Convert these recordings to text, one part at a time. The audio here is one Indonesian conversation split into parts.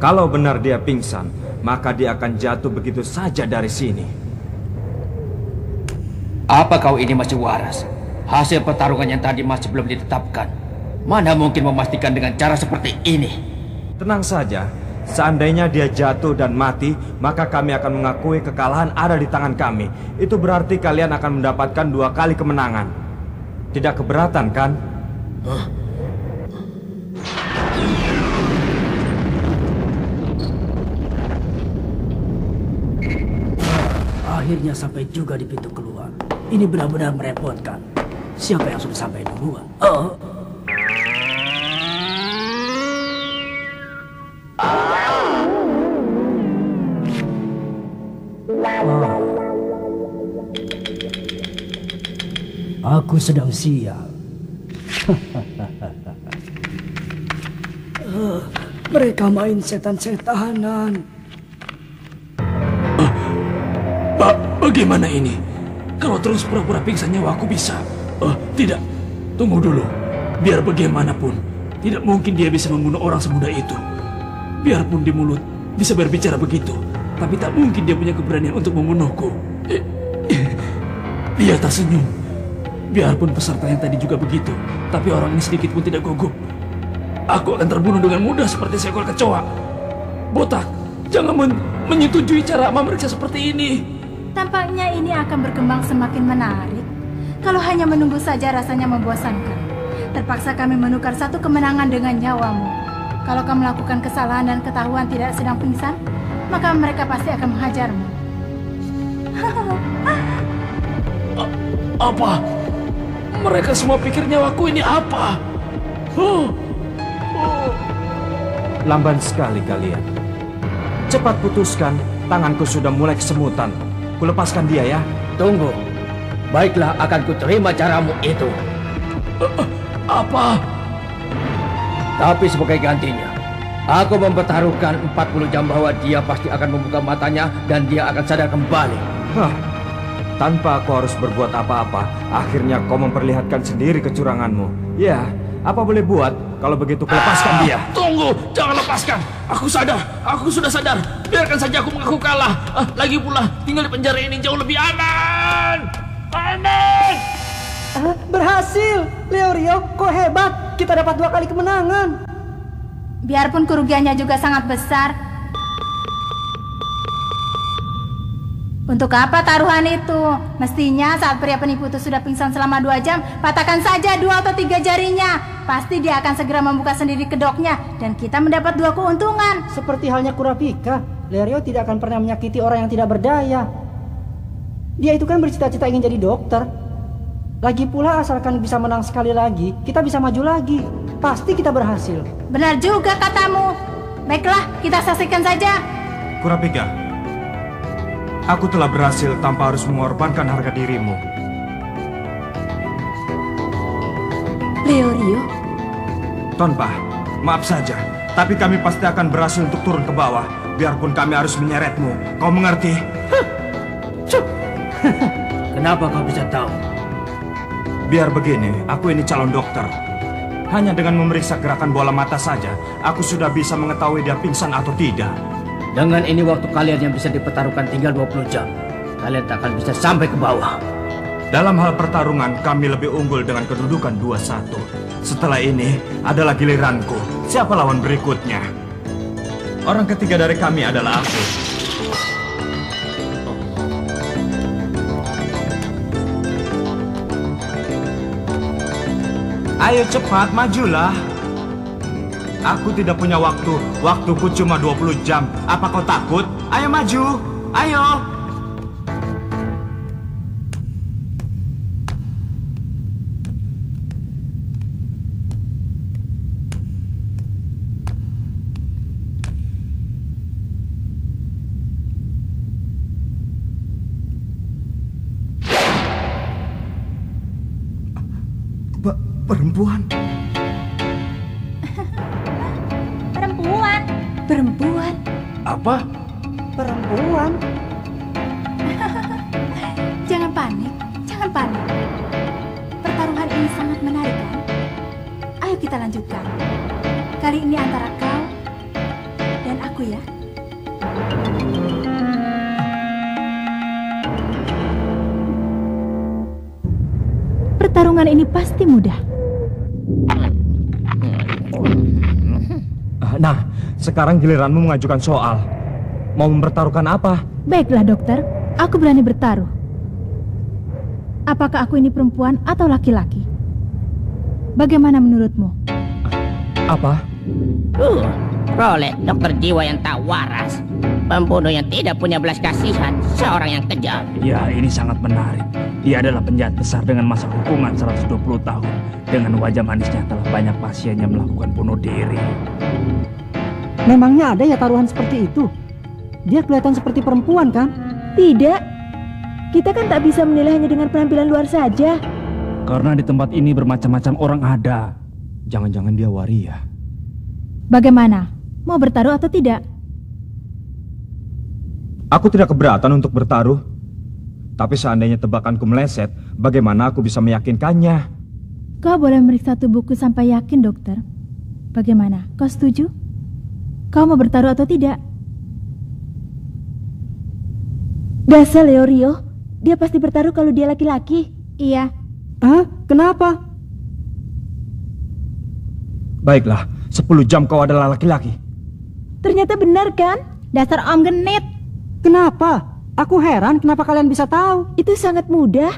Kalau benar dia pingsan, maka dia akan jatuh begitu saja dari sini. Apa kau ini masih waras? Hasil pertarungan yang tadi masih belum ditetapkan. Mana mungkin memastikan dengan cara seperti ini? Tenang saja, seandainya dia jatuh dan mati, maka kami akan mengakui kekalahan ada di tangan kami. Itu berarti kalian akan mendapatkan 2 kali kemenangan. Tidak keberatan, kan? Akhirnya sampai juga di pintu keluar. Ini benar-benar merepotkan. Siapa yang sudah sampai duluan? Aku sedang sial. Mereka main setan-setanan. Bagaimana ini? Kalau terus pura-pura pingsan nyawaku bisa. Tidak. Tunggu dulu. Biar bagaimanapun, tidak mungkin dia bisa membunuh orang semudah itu. Biarpun di mulut bisa berbicara begitu, tapi tak mungkin dia punya keberanian untuk membunuhku. Dia tersenyum. Biarpun peserta yang tadi juga begitu, tapi orang ini sedikit pun tidak gugup. Aku akan terbunuh dengan mudah seperti seekor kecoa. Botak, jangan menyetujui cara memeriksa seperti ini. Tampaknya ini akan berkembang semakin menarik. Kalau hanya menunggu saja rasanya membosankan. Terpaksa kami menukar 1 kemenangan dengan nyawamu. Kalau kamu melakukan kesalahan dan ketahuan tidak sedang pingsan, maka mereka pasti akan menghajarmu. Apa? Mereka semua pikir nyawaku ini apa? Lamban sekali kalian. Cepat putuskan, tanganku sudah mulai kesemutan. Kulepaskan dia ya. Tunggu. Baiklah, akan kuterima caramu itu. Apa? Tapi sebagai gantinya, aku mempertaruhkan 40 jam bahwa dia pasti akan membuka matanya dan dia akan sadar kembali. Tanpa aku harus berbuat apa-apa, akhirnya kau memperlihatkan sendiri kecuranganmu. Ya, apa boleh buat? Kalau begitu, lepaskan dia. Tunggu, jangan lepaskan. Aku sadar, aku sudah sadar. Biarkan saja aku mengaku kalah. Lagi pula, tinggal di penjara ini jauh lebih aman. Aman! Berhasil! Leorio, kok hebat. Kita dapat 2 kali kemenangan. Biarpun kerugiannya juga sangat besar. Untuk apa taruhan itu? Mestinya saat pria penipu itu sudah pingsan selama 2 jam, patahkan saja 2 atau 3 jarinya. Pasti dia akan segera membuka sendiri kedoknya dan kita mendapat 2 keuntungan. Seperti halnya Kurapika, Leorio tidak akan pernah menyakiti orang yang tidak berdaya. Dia itu kan bercita-cita ingin jadi dokter. Lagi pula asalkan bisa menang sekali lagi, kita bisa maju lagi. Pasti kita berhasil. Benar juga katamu. Baiklah, kita saksikan saja. Kurapika, aku telah berhasil tanpa harus mengorbankan harga dirimu. Leorio? Tonpa, maaf saja, tapi kami pasti akan berhasil untuk turun ke bawah. Biarpun kami harus menyeretmu. Kau mengerti? Kenapa kau bisa tahu? Biar begini, aku ini calon dokter. Hanya dengan memeriksa gerakan bola mata saja, aku sudah bisa mengetahui dia pingsan atau tidak. Dengan ini waktu kalian yang bisa dipertaruhkan tinggal 20 jam. Kalian tak akan bisa sampai ke bawah. Dalam hal pertarungan, kami lebih unggul dengan kedudukan 2-1. Setelah ini, adalah giliranku. Siapa lawan berikutnya? Orang ketiga dari kami adalah aku. Ayo cepat, majulah. Aku tidak punya waktu. Waktuku cuma 20 jam. Apa kau takut? Ayo maju. Ayo. Perempuan. Perempuan. Apa? Perempuan? Jangan panik. Pertarungan ini sangat menarik kan? Ayo kita lanjutkan. Kali ini antara kau dan aku ya. Pertarungan ini pasti mudah. Nah, sekarang giliranmu mengajukan soal. Mau mempertaruhkan apa? Baiklah dokter, aku berani bertaruh. Apakah aku ini perempuan atau laki-laki? Bagaimana menurutmu? Apa? Prolet, dokter jiwa yang tak waras, pembunuh yang tidak punya belas kasihan, seorang yang kejam. Ya, ini sangat menarik. Dia adalah penjahat besar dengan masa hukuman 120 tahun. Dengan wajah manisnya telah banyak pasiennya melakukan bunuh diri. Memangnya ada ya taruhan seperti itu? Dia kelihatan seperti perempuan kan? Tidak. Kita kan tak bisa menilai hanya dengan penampilan luar saja. Karena di tempat ini bermacam-macam orang ada. Jangan-jangan dia waria. Bagaimana? Mau bertaruh atau tidak? Aku tidak keberatan untuk bertaruh. Tapi seandainya tebakanku meleset, bagaimana aku bisa meyakinkannya? Kau boleh meriksa tubuhku sampai yakin, dokter. Bagaimana? Kau setuju? Kau mau bertaruh atau tidak? Dasar Leorio, dia pasti bertaruh kalau dia laki-laki. Iya. Hah? Kenapa? Baiklah, 10 jam kau adalah laki-laki. Ternyata benar kan? Dasar om genit. Kenapa? Aku heran kenapa kalian bisa tahu. Itu sangat mudah.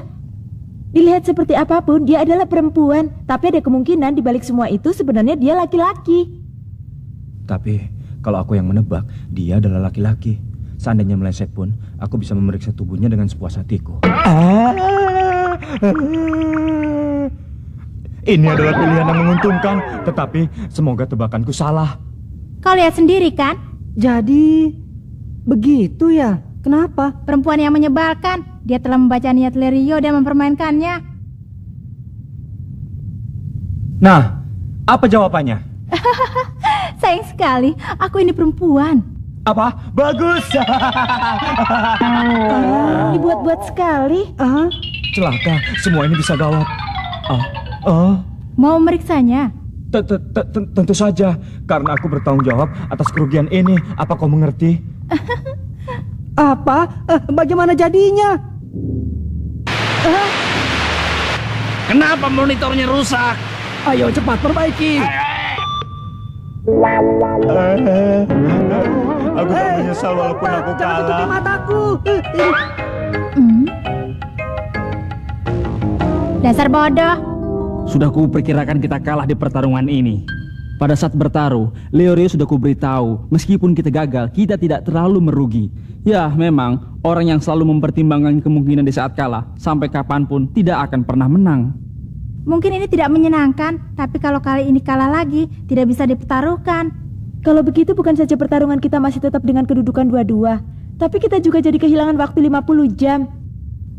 Dilihat seperti apapun, dia adalah perempuan. Tapi ada kemungkinan di balik semua itu sebenarnya dia laki-laki. Tapi kalau aku yang menebak, dia adalah laki-laki. Seandainya meleset pun, aku bisa memeriksa tubuhnya dengan sepuas hatiku. Ini adalah pilihan yang menguntungkan, tetapi semoga tebakanku salah. Kau lihat sendiri kan? Jadi, begitu ya? Kenapa? Perempuan yang menyebalkan. Dia telah membaca niat Lerio dan mempermainkannya. Nah, apa jawabannya? Sayang sekali, aku ini perempuan. Apa? Bagus! Dibuat-buat sekali. Celaka, semua ini bisa gawat. Mau meriksanya? Tentu saja, karena aku bertanggung jawab atas kerugian ini. Apa kau mengerti? Apa? Bagaimana jadinya? Kenapa monitornya rusak? Ayo cepat perbaiki. Aku tak menyesal walaupun aku Jangan tutupi kalah. mataku. Dasar bodoh. Sudah kuperkirakan kita kalah di pertarungan ini. Pada saat bertaruh, Leorio sudah kuberitahu, meskipun kita gagal, kita tidak terlalu merugi. Ya, memang, orang yang selalu mempertimbangkan kemungkinan di saat kalah, sampai kapanpun tidak akan pernah menang. Mungkin ini tidak menyenangkan, tapi kalau kali ini kalah lagi, tidak bisa dipertaruhkan. Kalau begitu bukan saja pertarungan kita masih tetap dengan kedudukan 2-2, tapi kita juga jadi kehilangan waktu 50 jam.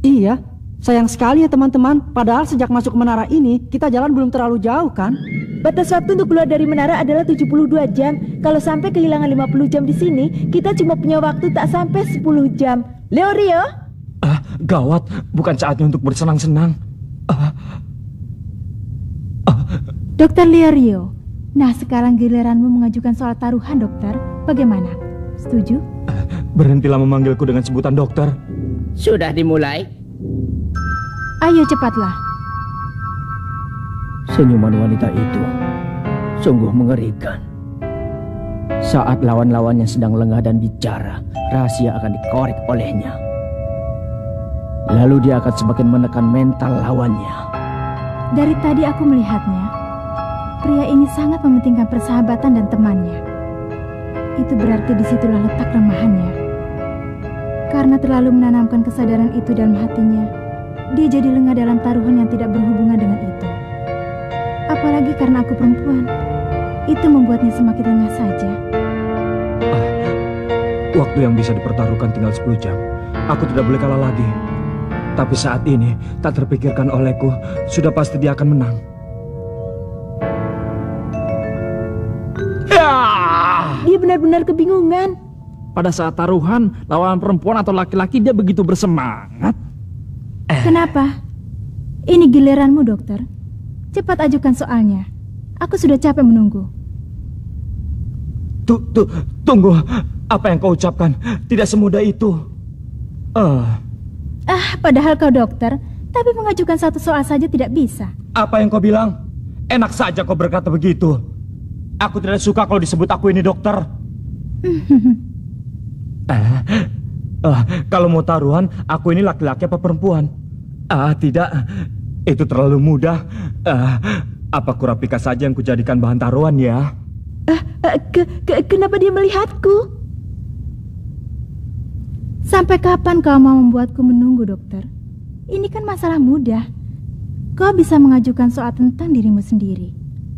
Iya, sayang sekali ya teman-teman. Padahal sejak masuk ke menara ini, kita jalan belum terlalu jauh kan? Batas waktu untuk keluar dari menara adalah 72 jam. Kalau sampai kehilangan 50 jam di sini, kita cuma punya waktu tak sampai 10 jam. Leorio? Gawat, bukan saatnya untuk bersenang-senang. Dokter Leorio, nah sekarang giliranmu mengajukan soal taruhan, dokter. Bagaimana? Setuju? Berhentilah memanggilku dengan sebutan dokter. Sudah dimulai? Ayo cepatlah. Senyuman wanita itu sungguh mengerikan. Saat lawan-lawannya sedang lengah dan bicara, rahasia akan dikorek olehnya. Lalu dia akan semakin menekan mental lawannya. Dari tadi aku melihatnya. Pria ini sangat mementingkan persahabatan dan temannya. Itu berarti disitulah letak kelemahannya. Karena terlalu menanamkan kesadaran itu dalam hatinya, dia jadi lengah dalam taruhan yang tidak berhubungan dengan itu. Apalagi karena aku perempuan, itu membuatnya semakin lengah saja. Waktu yang bisa dipertaruhkan tinggal 10 jam. Aku tidak boleh kalah lagi. Tapi saat ini, tak terpikirkan olehku, sudah pasti dia akan menang. Dia benar-benar kebingungan. Pada saat taruhan, lawan perempuan atau laki-laki dia begitu bersemangat. Kenapa? Ini giliranmu, dokter. Cepat ajukan soalnya. Aku sudah capek menunggu. Tunggu. Apa yang kau ucapkan tidak semudah itu. Padahal kau dokter, tapi mengajukan satu soal saja tidak bisa. Apa yang kau bilang? Enak saja kau berkata begitu. Aku tidak suka kalau disebut aku ini dokter. Kalau mau taruhan, aku ini laki-laki apa perempuan? Tidak. Itu terlalu mudah. Apa Kurapika saja yang kujadikan bahan taruhan ya? Kenapa dia melihatku? Sampai kapan kau mau membuatku menunggu, dokter? Ini kan masalah mudah. Kau bisa mengajukan soal tentang dirimu sendiri.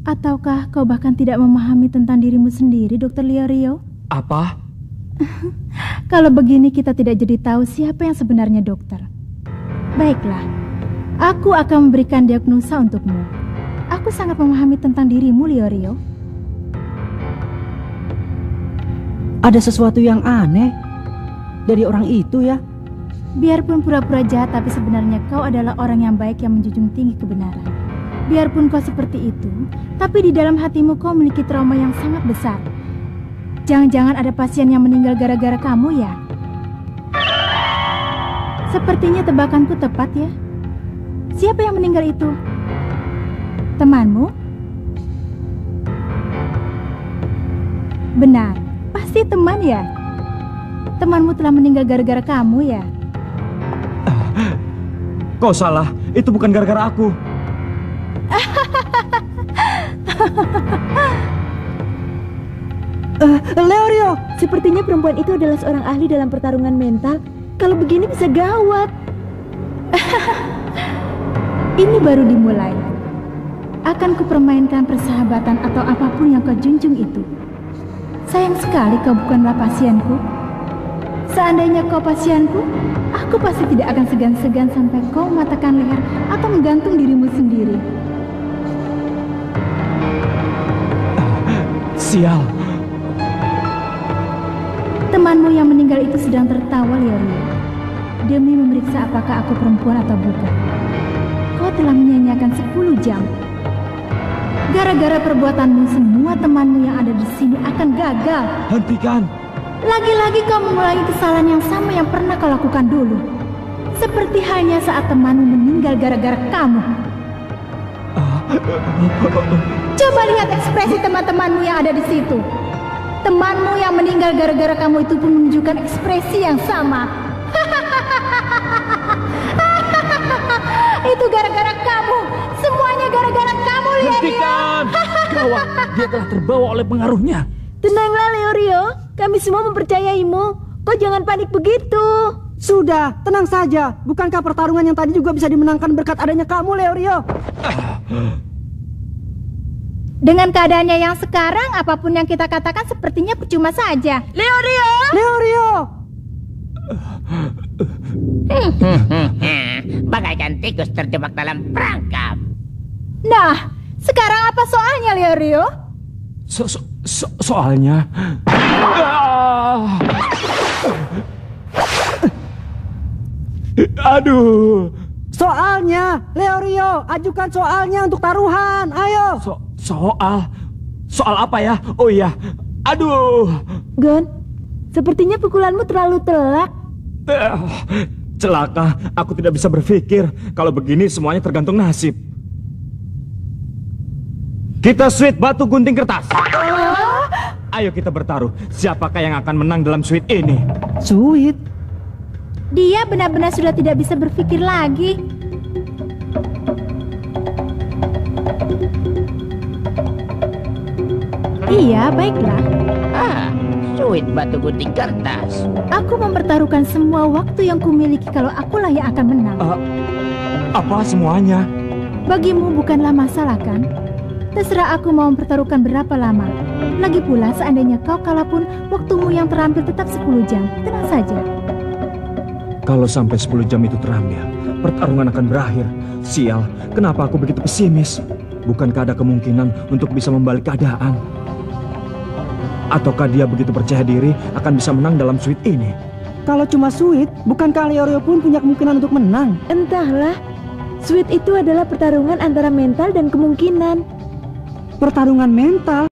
Ataukah kau bahkan tidak memahami tentang dirimu sendiri, Dokter Leorio? Apa? Kalau begini kita tidak jadi tahu siapa yang sebenarnya dokter. Baiklah, aku akan memberikan diagnosa untukmu. Aku sangat memahami tentang dirimu, Leorio. Ada sesuatu yang aneh dari orang itu ya. Biarpun pura-pura jahat, tapi sebenarnya kau adalah orang yang baik yang menjunjung tinggi kebenaran. Biarpun kau seperti itu, tapi di dalam hatimu kau memiliki trauma yang sangat besar. Jangan-jangan ada pasien yang meninggal gara-gara kamu ya? Sepertinya tebakanku tepat ya. Siapa yang meninggal itu? Temanmu? Benar, pasti teman ya. Temanmu telah meninggal gara-gara kamu ya. Kau salah, itu bukan gara-gara aku. Leorio, sepertinya perempuan itu adalah seorang ahli dalam pertarungan mental. Kalau begini bisa gawat. Ini baru dimulai. Akan kupermainkan persahabatan atau apapun yang kau junjung itu. Sayang sekali kau bukanlah pasienku. Seandainya kau pasienku, aku pasti tidak akan segan-segan sampai kau mematahkan leher atau menggantung dirimu sendiri. Sial. Temanmu yang meninggal itu sedang tertawa, Leorio, demi memeriksa apakah aku perempuan atau bukan. Kau telah menyanyiakan 10 jam. Gara-gara perbuatanmu, semua temanmu yang ada di sini akan gagal. Hentikan. Lagi-lagi kau mengulangi kesalahan yang sama yang pernah kau lakukan dulu. Seperti halnya saat temanmu meninggal gara-gara kamu. Coba lihat ekspresi teman-temanmu yang ada di situ. Temanmu yang meninggal gara-gara kamu itu pun menunjukkan ekspresi yang sama. Itu gara-gara kamu. Semuanya gara-gara kamu, Leorio. Hentikan! Gawat, dia telah terbawa oleh pengaruhnya. Tenanglah Leorio, kami semua mempercayaimu. Kau jangan panik begitu. Sudah, tenang saja. Bukankah pertarungan yang tadi juga bisa dimenangkan berkat adanya kamu, Leorio? Dengan keadaannya yang sekarang, apapun yang kita katakan sepertinya percuma saja. Leorio! Leorio! Bagaikan tikus terjebak dalam perangkap. Nah, sekarang apa soalnya, Leorio? Soalnya... Aduh. Soalnya, Leorio, ajukan soalnya untuk taruhan. Ayo. Soal apa ya? Oh iya. Aduh. Gon, sepertinya pukulanmu terlalu telak. Celaka, aku tidak bisa berpikir. Kalau begini semuanya tergantung nasib. Kita sweet batu gunting kertas. Ayo kita bertaruh. Siapakah yang akan menang dalam sweet ini? Sweet? Dia benar-benar sudah tidak bisa berpikir lagi. Iya, baiklah. Sweet batu gunting kertas. Aku mempertaruhkan semua waktu yang kumiliki kalau akulah yang akan menang. Apa semuanya? Bagimu bukanlah masalah kan? Terserah aku mau mempertaruhkan berapa lama. Lagi pula seandainya kau kalah pun waktumu yang terampil tetap 10 jam. Tenang saja. Kalau sampai 10 jam itu terambil, pertarungan akan berakhir. Sial, kenapa aku begitu pesimis? Bukankah ada kemungkinan untuk bisa membalik keadaan? Ataukah dia begitu percaya diri akan bisa menang dalam sweet ini? Kalau cuma sweet, bukankah Leorio pun punya kemungkinan untuk menang? Entahlah. Sweet itu adalah pertarungan antara mental dan kemungkinan. Pertarungan mental?